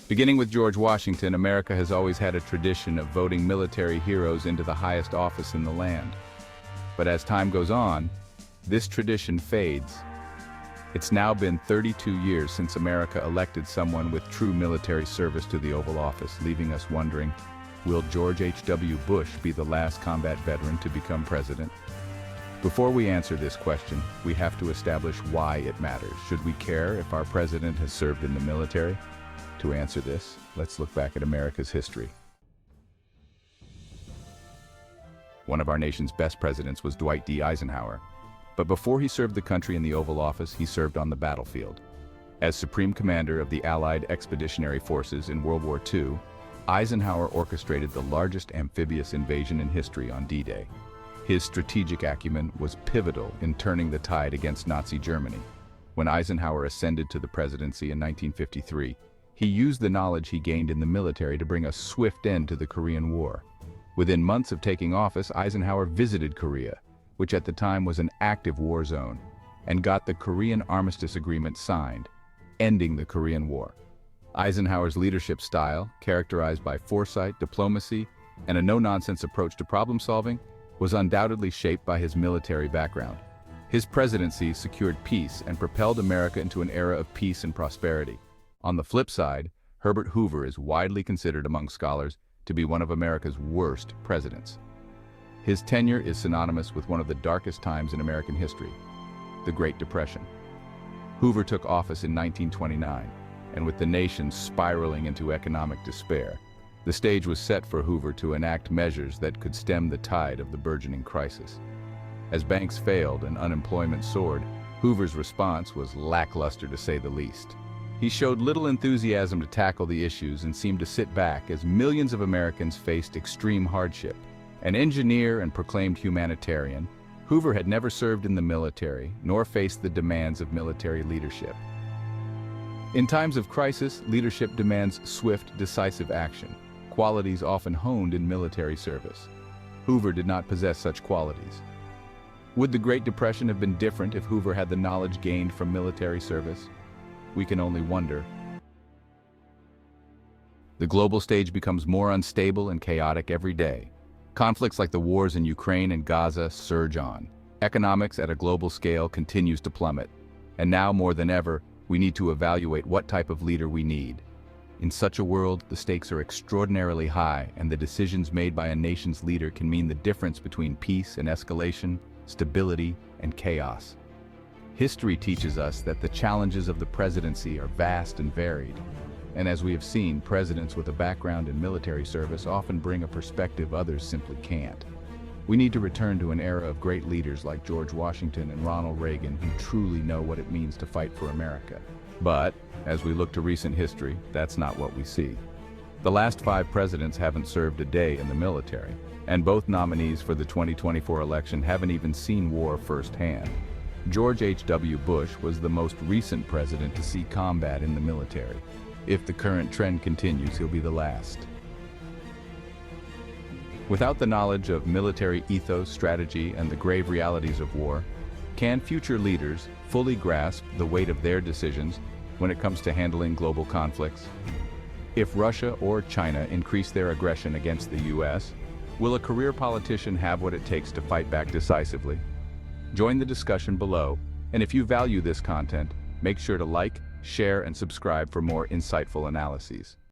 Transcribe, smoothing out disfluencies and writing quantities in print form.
Beginning with George Washington, America has always had a tradition of voting military heroes into the highest office in the land. But as time goes on, this tradition fades. It's now been 32 years since America elected someone with true military service to the Oval Office, leaving us wondering, will George H.W. Bush be the last combat veteran to become president? Before we answer this question, we have to establish why it matters. Should we care if our president has served in the military? To answer this, let's look back at America's history. One of our nation's best presidents was Dwight D. Eisenhower. But before he served the country in the Oval Office, he served on the battlefield. As Supreme Commander of the Allied Expeditionary Forces in World War II, Eisenhower orchestrated the largest amphibious invasion in history on D-Day. His strategic acumen was pivotal in turning the tide against Nazi Germany. When Eisenhower ascended to the presidency in 1953, he used the knowledge he gained in the military to bring a swift end to the Korean War. Within months of taking office, Eisenhower visited Korea, which at the time was an active war zone, and got the Korean Armistice Agreement signed, ending the Korean War. Eisenhower's leadership style, characterized by foresight, diplomacy, and a no-nonsense approach to problem-solving, was undoubtedly shaped by his military background. His presidency secured peace and propelled America into an era of peace and prosperity. On the flip side, Herbert Hoover is widely considered among scholars to be one of America's worst presidents. His tenure is synonymous with one of the darkest times in American history, the Great Depression. Hoover took office in 1929, and with the nation spiraling into economic despair, the stage was set for Hoover to enact measures that could stem the tide of the burgeoning crisis. As banks failed and unemployment soared, Hoover's response was lackluster to say the least. He showed little enthusiasm to tackle the issues and seemed to sit back as millions of Americans faced extreme hardship. An engineer and proclaimed humanitarian, Hoover had never served in the military nor faced the demands of military leadership. In times of crisis, leadership demands swift, decisive action, qualities often honed in military service. Hoover did not possess such qualities. Would the Great Depression have been different if Hoover had the knowledge gained from military service? We can only wonder. The global stage becomes more unstable and chaotic every day. Conflicts like the wars in Ukraine and Gaza surge on. Economics at a global scale continues to plummet. And now more than ever, we need to evaluate what type of leader we need. In such a world, the stakes are extraordinarily high, and the decisions made by a nation's leader can mean the difference between peace and escalation, stability and chaos. History teaches us that the challenges of the presidency are vast and varied. And as we have seen, presidents with a background in military service often bring a perspective others simply can't. We need to return to an era of great leaders like George Washington and Ronald Reagan who truly know what it means to fight for America. But, as we look to recent history, that's not what we see. The last 5 presidents haven't served a day in the military, and both nominees for the 2024 election haven't even seen war firsthand. George H.W. Bush was the most recent president to see combat in the military. If the current trend continues, he'll be the last. Without the knowledge of military ethos, strategy, and the grave realities of war, can future leaders fully grasp the weight of their decisions when it comes to handling global conflicts? If Russia or China increase their aggression against the U.S., will a career politician have what it takes to fight back decisively? Join the discussion below, and if you value this content, make sure to like, share, and subscribe for more insightful analyses.